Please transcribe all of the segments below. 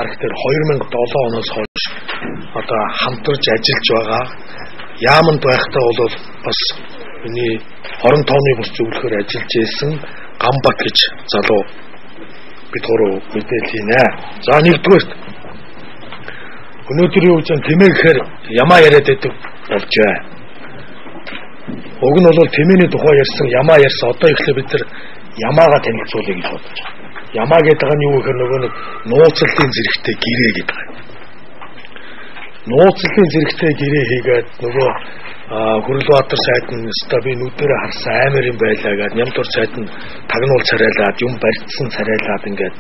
характер 2007 оноос хойш одоо хамтарч ажиллаж байгаа. Яаманд байхдаа бол бас миний хорон тооны бус зөвлөхөр ажиллаж байсан Гамбат гэж залуу бид гурав мэдээлэл хийнэ. За нэгдүгээр өнөөдөр юу гэж тэмээ гэхээр ямаа яриад байдаг болж байна. Уг нь бол тэмээний тухай ярьсан ямаа ярьсан одоо ихлэ бид нар ямаага танилцуулъя гэж бодож байна. Ямаа гэдэг нь юу гэхээр нөгөө нэг нууцлалын зэрэгтэй гэрээ гэдэг байна. Нууцлалын зэрэгтэй гэрээ хийгээд нөгөө Хүрлбаатар сайд нь өстой би нүдэрээ харсан амар юм байлаа гэдэг Нямдур сайд нь тагнуул царайлаад юм барьцсан царайлаад ингээд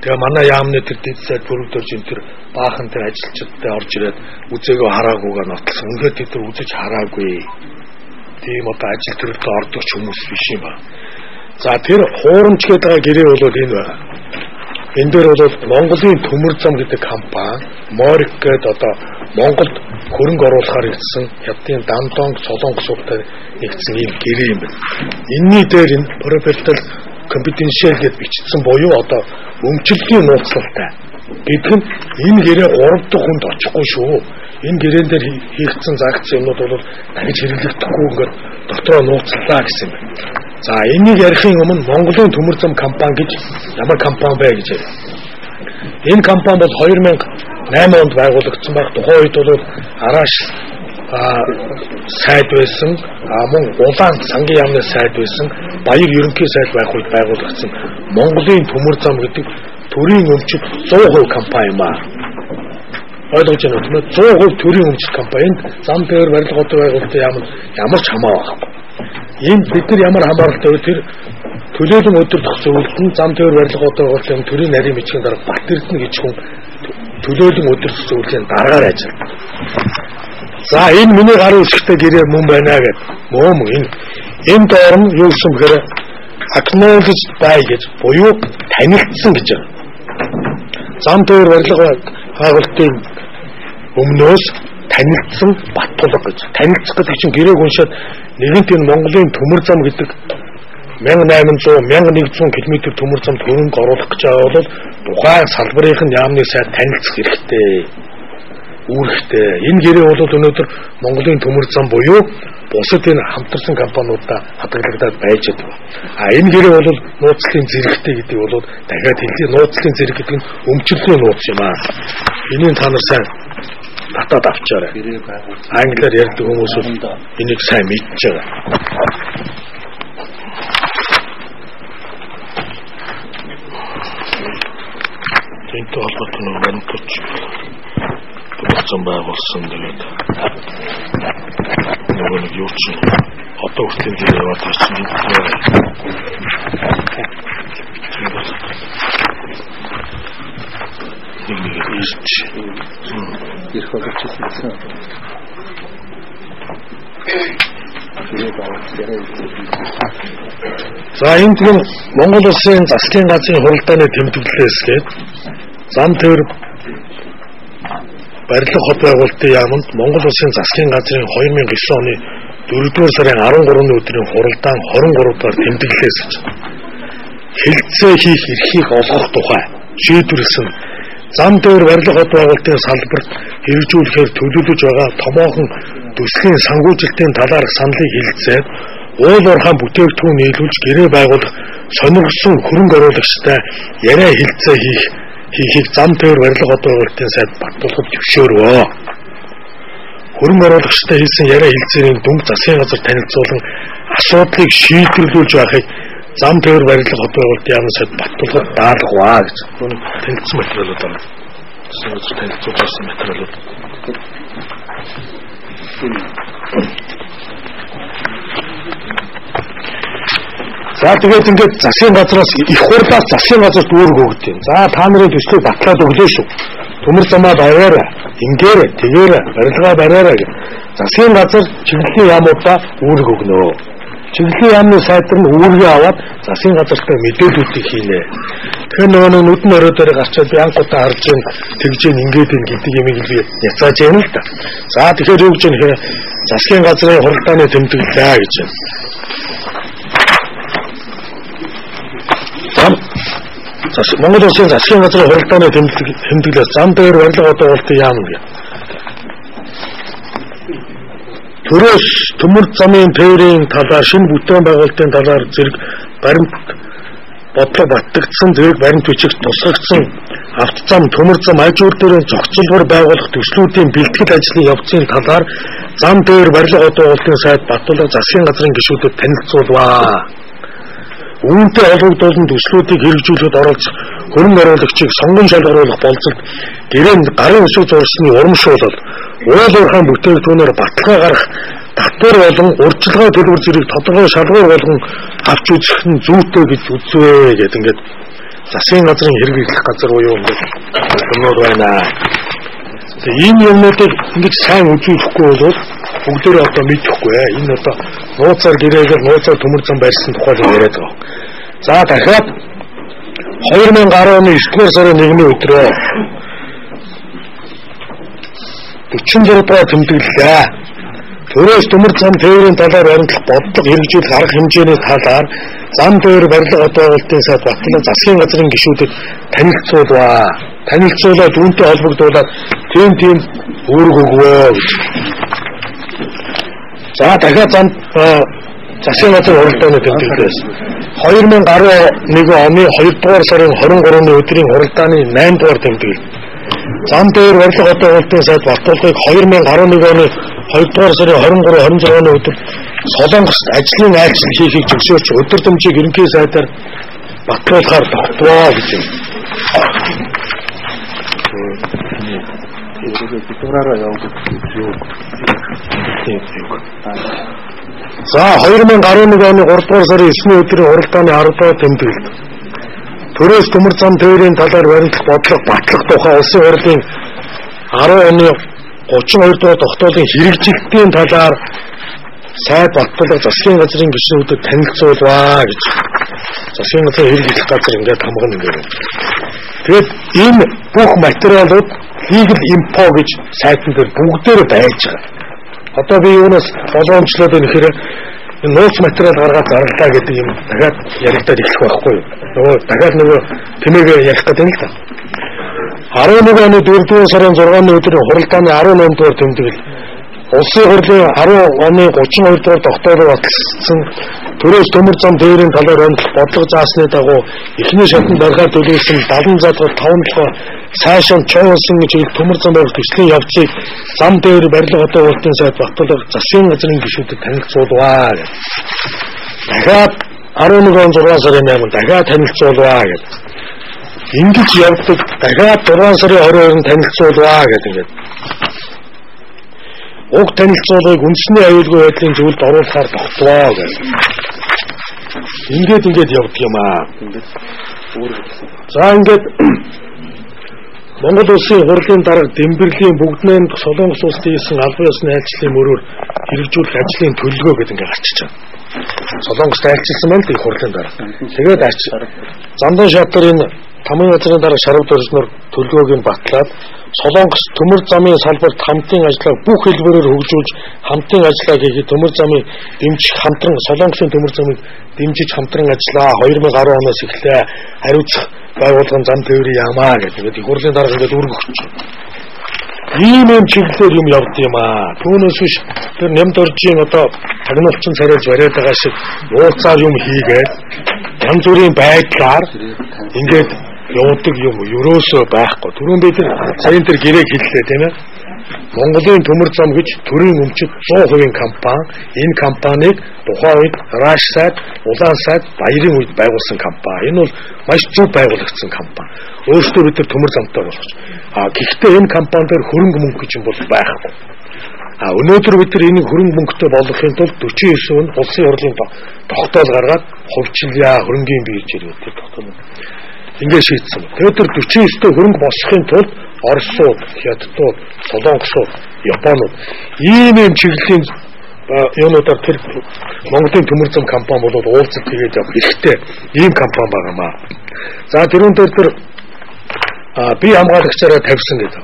тэгээ манай яамны тэр дэд сайд бүрдөрж энэ тэр баахан тэр ажилчдтай орж ирээд үзээгөө хараагүйгээ нотлсон. Ингээд тэр үзэж хараагүй. Тийм одоо ажил төрөлд ордог хүмүүс биш юм ба. За тэр хуурамч гэдэг гэрээ бол энэ байна. Энэ дээр бол Монголын төмөр зам гэдэг компани Морик гэдэг одоо Монголд хөрөнгө оруулахаар ирсэн хятадын Дандонг Солонгосуудтай нэгдсэн ийм гэрээ юм байна. Энийний дээр энэ proprietary confidential гэж бичсэн буюу одоо өмчлөлийн нууцлалтай. Гэдэг нь энэ гэрээ 3 дахь хүнд очихгүй шүү. Энэ гэрээн дээр хийгдсэн заагдсан юмнууд бол дахиж хэрэглэгдэхгүй ингээд дотроо нууцлаа гэсэн юм байна. За энийг ярихын өмнө Монголын төмөр зам компани гэж ямар компани бай гэж ярив. Энэ компани бол 2008 онд байгуулагдсан байх. Тухайн үед бол Араш сайд байсан, мөн Улаан сангийн яамны сайд байсан, Баяр ерөнхий сайд байх үед байгуулагдсан Монголын төмөр зам гэдэг төрийн өмчит 100% компани юм аа. Ойлгож байна уу? 100% төрийн өмчит компанид зам дээр барилга одоо байгуулалтын яам ямар ч хамаа байхгүй. Энд бид нар ямар хамааралтай вэ? Тэр төлөөлөн өдөртөх зөвлөлт нь зам дээр барилга одоо байгуулалтын төрийн нарийн бичгийн дарга Бат Эрдэнэ гэж хүн төлөөлөн өдөртөх зөвлөлийн дараагаар ажиллана. За энэ миний гарын үсгтэй гэрээ мөн байна гэдэг. Мөн энэ доор нь юу гэсэн бэхээр acknowledged by гэж буюу танигдсан гэж байна. Зам дээр барилга байгуулалтын өмнөөс танигдсан Баттулга гэж. Танигдах гэдэг чинь гэрээг уншаад нэгэнт энэ Монголын төмөр зам гэдэг 1800-1100 км төмөр замд хөрөнгө оруулах гэж байгаа бол тухайн салбарын яамны сайд танилцах хэрэгтэй. Үүрэгтэй. Энэ гэрээ бол өнөөдөр Монголын төмөр зам буюу бусад энэ хамтарсан компаниудаа хадгалагдаад байж байгаа. Энэ гэрээ бол нууцлалын зэрэгтэй гэдэг бол дахиад хэлээ нууцлалын зэрэг гэдэг нь өмчлөлийн нууц юм аа. Энийг та нар сайн татаад авчаарай. Англиар ярьдаг хүмүүс энийг сайн мэдж байгаа. Тэнтэй холбоотой нэг зам байгуулсан тэгээд нөгөө нэг юу ч одоо хүртэл тэр яваад таарсан юм. За энэ тийм Монгол Улсын засгийн газрын хуралдааны тэмдэглэлээс гээд зам төр барилга хот байгуулалтын яамд Монгол Улсын засгийн газрын 2009 оны 4-р сарын 13-ны өдрийн хуралдаан 23 дахь тэмдэглэлээс хэлэлцээ хийх эрхийг олгох тухай шийдвэрлсэн зам дээр барилга хот байгуулалтын салбарт хэрэгжүүлэхээр төлөвлөж байгаа томоохон төслийн санхүүжилтийн талаарх саналыг хэлэлцээд уул уурхайн бүтээгдэхүүн нийлүүлж гэрээ байгуулах сонирхсан хөрөнгө оруулагчтай яриа хэлэлцээ хийхийг зам дээр барилга хот байгуулалтын сайд Баттулгад зөвшөөрөө. Хөрөнгө оруулагчтай хийсэн яриа хэлэлцээний дүнг засгийн газар танилцуулан асуудлыг шийдвэрлүүлж байхыг зам дээр барилга хот байгуулалтын яамны сайд Баттулгад даалгаваа гэж танилцсан материалууд байна. Танилцуулсан материалууд. За тэгээд ингээд засгийн газраас их хурлаас засгийн газарт үүрэг өгдөг. За та нарын төслийг батлаад өглөө шүү. Төмөр замаа бариараа, ингээрэ, тэгээрэ, барилгаа бариараа гэх. Засгийн газар чиглэлийн яамуудаа үүрэг өгнө. Чиглэлийн яамны сайдар нь үүргээ аваад засгийн газартай мэдээлүүдийг хийнэ. Тэгэхээр нөгөө нүдэн орой дээр гарчаад би анхудаа харж ин тэгж ин ингээд ин гэдэг юм би яцааж яана л та. За тэгэхээр юу гэж нэхэ засгийн газрын хуралдааны тэмдэглэлээ гэж байна. Монгол Улсын засгийн газрын хуралдааны тэмдэглэлээс зам дээр барилга одоолтын яам гэх. Төрөөс төмөр замын тээврийн талаар шинэ бүтээн байгуулалтын талаар зэрэг баримт бодлого баттагдсан зэрэг баримт бичиг тусгагдсан автозам төмөр зам ажуур дээрээ зохицолгоор байгуулах төслүүдийн бэлтгэл ажлын явцын талаар зам дээр барилга одоолтын сайд Батболор засгийн газрын гишүүдэд танилцуулваа. Үүнтэй холбогдуулан төслүүдийг хэрэгжүүлэхэд оролцох хөрөнгө оруулагчийг сонгон шалгаруулах болцолд гэрээнд гарын өсөг зурсны урамшуулал, уул уурхайн бүтээгдэхүүнээр баталгаа гарах, татвар болон урьдчилгаа төлбөр зэрэг тодорхой шалгуур болгон авч үзэх нь зүйтэй гэж үзвэ гэдэг ингээд засгийн газрын хэрэгжих газар буюу ингээд юмнууд байна. Энэ юмнуудыг ингэж сайн үзүүлэхгүй бол бүгдээрээ одоо мэдэхгүй. Энэ одоо нууцаар гэрээгээр нууцаар төмөр зам барьсан тухай яриад байгаа. За дахиад 2010 оны 9-р сарын 1-ний өдрөө 46 дугаар тэмдэглэлээ. Төрөөс төмөр зам тээврийн талаар баримтлах бодлого хэрэгжүүлэх арга хэмжээний талаар зам дээр барилга одоолтын сайд Батболор засгийн газрын гишүүдэд танилцуулваа. Танилцуулаад үүнтэй холбогдуулаад тийм үүрэг өгвөө гэж. За дахиад засгийн газрын хуралдааны тэмдэглэлээс 2011 оны 2 дугаар сарын 23-ны өдрийн хуралдааны 8 дугаар тэмдэглэл. Зам дээр барилга одоолтын сайд Батболорыг 2011 оны 2 дугаар сарын 23-26-ны өдөр Солонгост ажлын айлчлал хийхийг зөвшөөрч өдөр төмжийг ерөнхий сайдаар батлуулахаар тогтвоо гэж юм. За 2011 оны 3 дугаар сарын 9-ний өдрийн хуралдааны 10 дугаар тэмдэглэлд төрөөс төмөр зам тээврийн талаар баримтлах бодлого батлах тухай улсын хурлын 10 оны 32 дугаар тогтоолын хэрэгжилтийн талаар сайд Батболор засгийн газрын гишүүдэд танилцуулваа гэж. Засгийн газрын хэрэгжих газар ингээд хамгаална гэнэ. Тэгээд энэ бүх материалууд Legal Info гэж сайтн дээр бүгдээр байж байгаа. Одоо би юунаас болгоомжлоод байна гэхээр энэ нууц материал гаргаад зарлаа гэдэг юм дахиад яригдаад эхлэх байхгүй юу? Дахиад тэмээгээр ярих гэдэг юм л та. 11 оны 4 дугаар сарын 6-ны өдрийн хуралдааны 18 дугаар тэмдэглэл улсын хурлын 10 оны 32 дугаар тогтоолоор баталсан төрөөс төмөр зам тээврийн талаар баримтлах бодлого заасны дагуу эхний шатнд барихаар төлөвлөсөн 70 задгал 5 цаашаа чуулсан гэж төмөр зам барих төслийн явцыг зам дээр барилга одоолтын сайд Батболор засгийн газрын гишүүдэд танилцуулваа гэж. Дахиад 11 он 6 сарын 8-нд дахиад танилцуулваа гэж. Ингэж явдаг дахиад 6 сарын 22-нд танилцуулваа гэдэг ингээд. Уг танилцуулгыг үндэсний аюулгүй байдлын зөвлөлд оруулахаар тогтвоо гэж. Ингээд явдаг юм аа. За ингээд Монгол Улсын хурлын дарга Дэмбэрлийн бүгд найрамдах Солонгос улсад хийсэн албан ёсны айлчлалын мөрөөр хэрэгжүүлэх ажлын төлөвлөгөө гэдэг ингээд гарчиж байгаа. Солонгост айлчилсан байна л хурлын дарга. Тэгээд Зандан шатар энэ тамийн газрын дарга Шарав Дөржнөр төлөвлөгөөг батлаад Солонгос төмөр замын салбарт хамтын ажиллагааг бүх хэлбэрээр хөгжүүлж хамтын ажиллагаа хийхэд төмөр замын дэмжих хамтран Солонгосын төмөр замыг дэмжиж хамтран ажиллаа 2010 оноос эхлээ хариуцах байгууллагын зам тээврийн яамаа гэдэг их хурлын дарга ингээд үүрэг өгч байна. Ийм чиглэлээр юм явд юм аа. Түүнээс биш тэр нямд оржийн одоо тагнуулчин царайлж бариад байгаа шиг ууцаар юм хийгээд янз бүрийн байдлаар ингээд явдаг юм ерөөсөө байхгүй. Түрүүн бид саяын тэр гэрээг хэллээ тийм ээ. Монголын төмөр зам гэж төрийн өмчит 100% компани. Энэ компанийг тухайн үед Раш сайд, Улаан сайд, Баярын үед байгуулсан компани. Энэ бол маш зөв байгуулагдсан компани. Өөрөөсөө бид төмөр замтай болгож. Гэхдээ энэ компани дээр хөрөнгө мөнгө гэж юм бол байхгүй. Өнөөдөр бид энэ хөрөнгө мөнгөтэй болгохын тулд 49 он улсын хурлын тогтоол гаргаад хувьчилъя хөрөнгөний бий гэж ирээд тогтоол. Ингээд шийдсэн. Тэгээд тэр 49-т хөрөнгө босхын тулд Оросууд, Хятадууд, Солонгосууд, Японууд ийм чиглэлийн юунуудаар тэр Монголын төмөр зам компани болоод уулзалт хийгээд явах хэрэгтэй ийм компани байгаамаа. За тэрүүн дээр тэр би хамгаалагчаараа тавьсан гэдэг.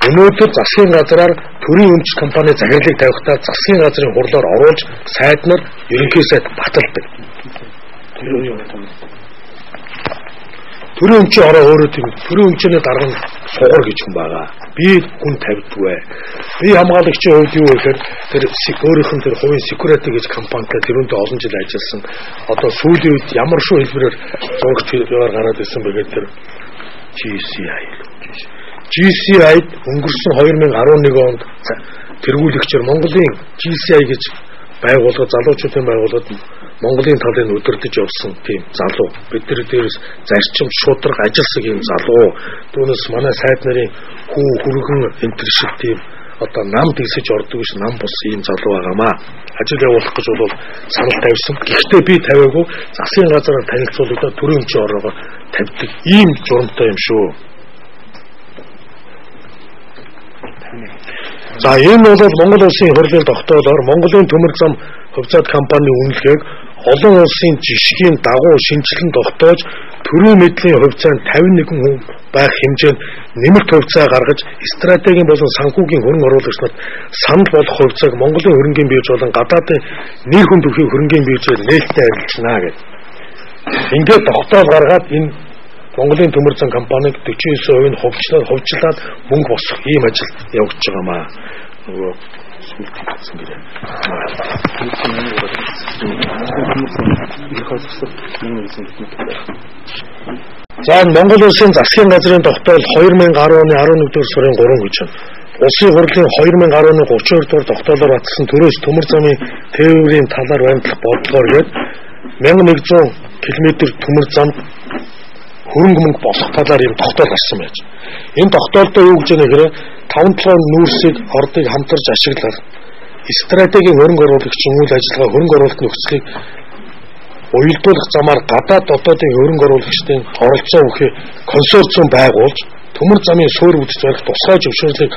Өнөөдөр засгийн газраар төрийн өмч компани захирлыг тавихтаа засгийн газрын хурлаар оруулж сайд нар ерөнхий сайд баталдаг. төрийн өмчийн ороо өөрөө тийм төрийн өмчний дарга нь сугар гэж хүн байгаа. Би хүн тавьдгүй. Би хамгаалагчийн хувьд юу гэхээр тэр өөрийнх нь тэр хувийн security гэж компанитай тэрүүндээ олон жил ажилласан. Одоо сүүлийн үед ямар шүү хэлбэрээр зурагчаар гараад ирсэн бэ гэдэг тэр GCI-д өнгөрсөн 2011 онд тэргүүлэгчээр Монголын GCI гэж байгууллага залуучуудын байгууллагад Монголын талын удирдах явсан тийм залуу. Бид нар дээрээс зарчим шударга ажилласан юм залуу. Түүнээс манай сайд нарын хүргэн энтер шиг тийм одоо нам дэгсэж ордог ш нам бус ийм залуу байгаамаа. Ажил явуулах гэж бол санал тавьсан. Гэхдээ би тавиагүй засгийн газараар танилцуулагдаад төрийн өмчийн ороогоо тавьдаг ийм журамтай юм шүү. За энэ бол Монгол улсын хурлын тогтоолоор Монголын төмөр зам хувьцаат компани үнэлгээг олон улсын жишгийн дагуу шинжилэн тогтоож төрийн мэдлийн хувьцаанд 51 хүн байх хэмжээнд нэмэлт хувьцаа гаргаж стратегийн болон санхүүгийн хөрөнгө оруулагч нарт санал болох хувьцааг Монголын хөрөнгийн бирж болон гадаадын нэр хүнд төрхийн хөрөнгийн биржээр нээлттэй арилжана гэдэг. Ингээд тогтоол гаргаад энэ Монголын төмөр зам компаниг 49% нь хувьчлаад мөнгө босгох ийм ажил явагдаж байгаамаа. Нөгөө За Монгол улсын засгийн газрын тогтоол 2010 оны 11 сарын 3 гэж байна. Улсын хурлын 2010 оны 32 дугаар тогтоолоор батсан төрөөс төмөр замын тээврийн талаар баримтлах бодлогоор гээд 1100 км төмөр зам хөрөнгө мөнгө босгох талаар юм тогтоол гарсан байж. Энэ тогтоолдоо юу гэж нэхэрэ 5-7 нүүрсийг ордыг хамтарч ашиглах стратегийн хөрөнгө оруулагчийн үйл ажиллагаа хөрөнгө оруулалт нөхцөлийг уялдуулах замаар гадаад дотоодын хөрөнгө оруулагчдын оролцоо өгөх консорциум байгуулж төмөр замын суурь бүтэц барих тусгай зөвшөөрлийг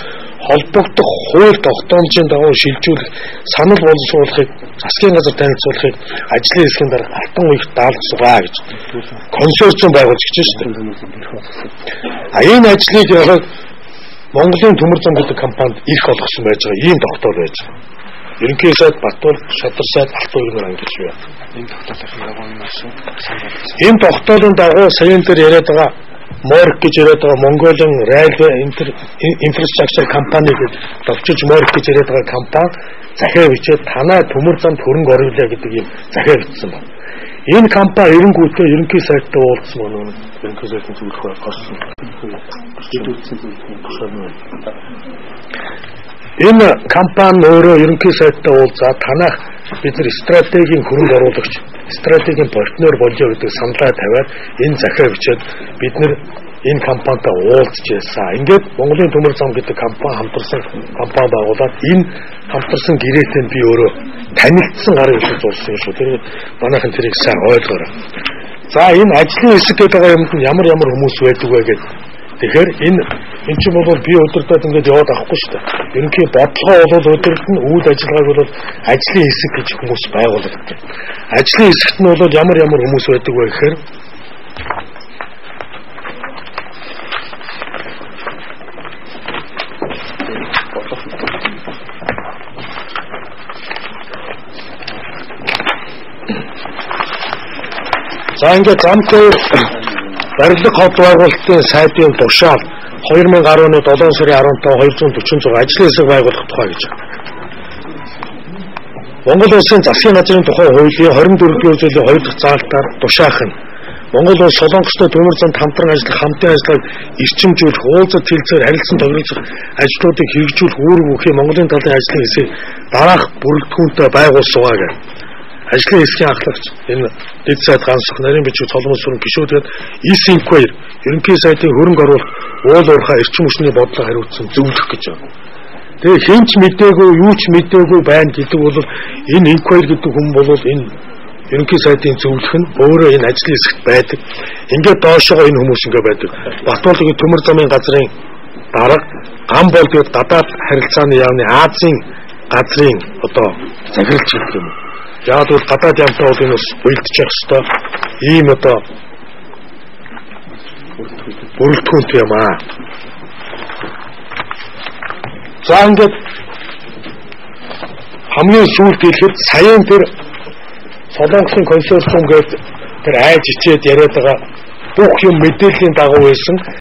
холбогдох хууль тогтоомжийн дагуу шилжүүлэх санал боловсруулахыг засгийн газар танилцуулахыг ажлын хэсгийн дараа алтан үеийг даалгацгаа гэж консорциум байгуулж гэж байна шүү дээ. Энэ ажлыг яг Монголын төмөр зам гэдэг компанид их олгосон байж байгаа ийм тогтоол байж байгаа. Ерөнхий сайд Батбол, Шадар сайд Алтуугийн ангиж байна. Энэ тогтоолын дагуу саяын дээр яриад байгаа Морк гэж яриад байгаа Mongolian Railway Infrastructure Company гэж товчиж Морк гэж яриад байгаа компани захиа бичээд танай төмөр замд хөрөнгө оруулъя гэдэг юм захиа бичсэн байна. Энэ компани эренгүүтээ ерөнхий сайдтай уулзсан байна. Ерөнхий сайдын зөвлөх гарсан. Энэ компани өөрөө ерөнхий сайдтай уулзаад танах бид нар стратегийн хөрөнгө оруулагч, стратегийн партнер болъё гэдэг саналаа тавиад энэ захиа бичээд бид нар энэ компанитай уулзж яасан. Ингээд Монголын төмөр зам гэдэг компани хамтарсан компани байгуулад энэ хамтарсан гэрээтэй би өөрөө танилцсан гарын хэлж болсон шүү. Тэр манайхан тэрийг сайн ойлгоорой. За энэ ажлын хэсэг гэдэг байгаа юмд ямар хүмүүс байдаг вэ гэдэг. Тэгэхээр энэ чинь бол би өдөртөө ингээд яваад авахгүй шүү дээ. Ерөнхий бодлогоо бол өдөрт нь үйл ажиллагааг бол ажлын хэсэг гэж хүмүүс байгуулдаг. Ажлын хэсэгт нь бол ямар хүмүүс байдаг вэ гэхээр за ингээд замтай барилга хот байгуулалтын сайдын тушаал 2010 оны 7 сарын 15 246 ажлын хэсэг байгуулах тухай гэж. Монгол улсын засгийн газрын тухай хуулийн 24-р зүйлийн 2 дахь заалтаар тушаах нь Монгол улс Солонгостой төмөр замд хамтран ажиллах хамтын ажиллагааг эрчимжүүлэх, уулзалт хэлцээр харилцан тохиролцох ажлуудыг хэрэгжүүлэх үүрэг бүхий Монголын талын ажлын хэсгийг дараах бүрэлдэхүүнтэй байгуулсугаа гэх. Ажлын хэсгийн ахлагч энэ дэд сайд гансах нарийн бичиг цолмос сүрэн гишүүдгээд Ис-инквайр ерөнхий сайдын хөрөнгө оруулах уул уурхай эрчим хүчний бодлого хариуцсан зөвлөх гэж байна. Тэгээ хинч мэдээгүй юу ч мэдээгүй байна гэдэг бол энэ инквайр гэдэг хүн бол энэ ерөнхий сайдын зөвлөх нь өөрөө энэ ажлын хэсэгт байдаг. Ингээд доошоо энэ хүмүүс ингээд байдаг. Батболгийн төмөр замын газрын дарга гам бол гээд гадаад харилцааны яамны Азийн газрын одоо захиралч гэдэг юм. Яг бол гадаад яамтай бол энэ бас уйлдчих ёстой. Ийм одоо бүрэлдэхүүнтэй юм аа. За ингээд хамгийн сүүлд хэлэхэд саяын тэр Солонгосын консорциум гэдэг тэр айж ичээд яриад байгаа бүх юм мэдээллийн дагуу байсан.